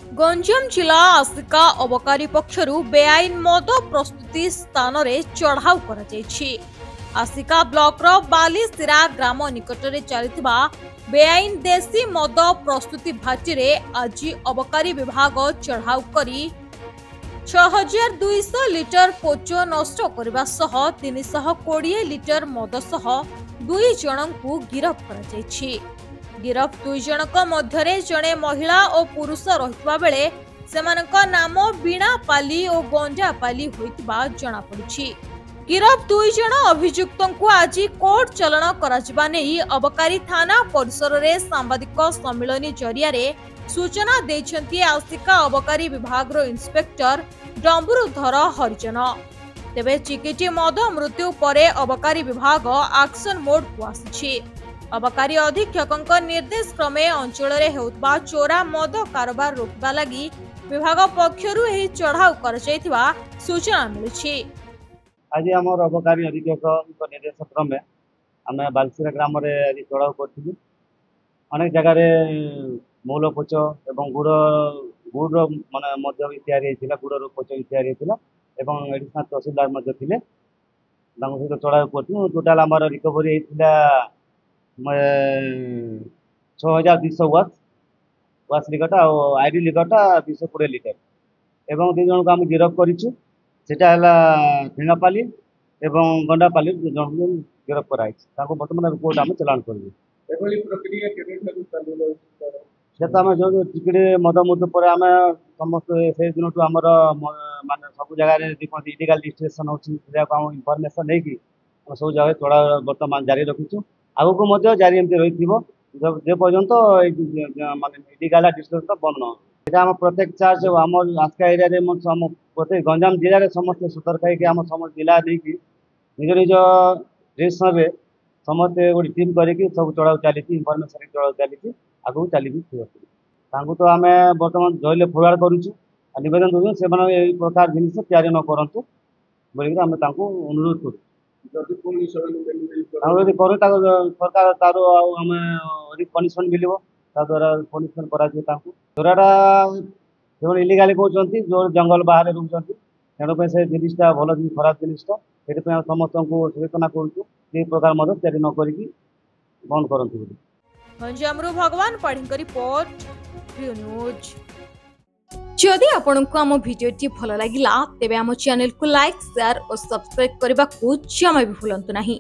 गंजाम जिला आसिका अबकारी पक्षरु बेआईन मद प्रस्तुति स्थान रे चढ़ाऊ करा जायछि। आसिका ब्लॉक रो बालीसिरा ग्राम निकट रे चलितबा बेआईन देसी मद प्रस्तुति भाटी रे आज अबकारी विभाग चढ़ाऊ करी 6200 लिटर पोचो नष्ट करबा सह 320 लिटर मद सह 2 जनंकु गिरफ करा जायछि। गिरफ 2 जनक मध्यरे जणे महिला और पुरुष रहितबा बेले सेमानक नाम बीणा पाली और गंजा पाली होइतबा जणा पड़िछि। गिरफ 2 जण अभियुक्तंकु आज कोर्ट चलन कराजिबा नै अबकारी थाना परिसर रे सांबादिक सम्मेलन जरिया रे सूचना दैछंती आसिका अबकारी विभाग रो इंस्पेक्टर डंबुरुधर हरिजन। तेबे चिकिटी मद मृत्यु परे अबकारी विभाग एक्शन मोड को आसिछि। अबकारी अधीक्षक निर्देश क्रमे अंचल रे हेउतबा चोरा मद कारोबार रोकबा लागि विभाग पक्षरु एही चढ़ाऊ कर जायतिबा सूचना मिलुछि। आज हमर अबकारी अधीक्षक निर्देश क्रमे आमे बालसिरा ग्राम रे आज चढ़ाऊ करथिलु। अनेक जगह रे मौल पोच एवं गुड़ माने मध्य तैयारी हेतिला, गुड़ पोच तैयारी हेतिला एवं एडिशनल तहसीलदार मध्य थिले। तांको सहित चढ़ाऊ करथिलु। टोटल हमर रिकवरी हेतिला 6200 वास लिगटा और आईडी लिगटा 220 लिटर एवं 2 जन को हम गिरफ करिछु। सेटा हला ठेंगापाली एवं गंडापाली जन को गिरफ कराई। ताको वर्तमान रिपोर्ट हम चलान करबे। एभली प्रक्रिया केबे लागू चालू रहै? सेटा हम जो टिकड़े मद मुद पर हम समस्त से दिन तो हमर माने सब जगह रे देखो इलीगल रजिस्ट्रेशन होछि, सेटा हम इंफॉर्मेशन नै कि हम सब जगह थोड़ा वर्तमान जारी रखिछु। आगु को मध्य जारी एमती रहिथिबो जे पर्यंत माने इलीगल रजिस्ट्रेशन बंद न। सेटा हम प्रत्येक चार्ज हम आस्का एरिया रे हम प्रत्येक गंजाम जिला रे समस्त सतर्क है कि हम समस्त जिला नै कि निज निज रेशन रे समस्त गोटे टीम करके सब चढ़ाऊ चली इनफर्मेशन चढ़ाऊ चली आगू चली तांको तो आम बर्तमान धरले फरवार्ड करूँ निवेदन दूँ से प्रकार जिन तैयारी न करूँ बोलिक अनुरोध करूँ। सरकार तार आम अधिक पनिशमेंट मिल द्वारा पनिशमेंट करा चोराटा जो इलीगाली कहते जो जंगल बाहर रोचे तेणु से जिनटा भल खराब जिनटा से समस्त को सूचना करुँ प्रकार तैयारी न करी बंद करूँ। गंजामरू भगवान पाढ़ी रिपोर्ट न्यूज। जदि आपंक आम भिडी भल लगा तेब आम चैनल को लाइक शेयर और सब्सक्राइब करने को जमा भी भूलु नहीं।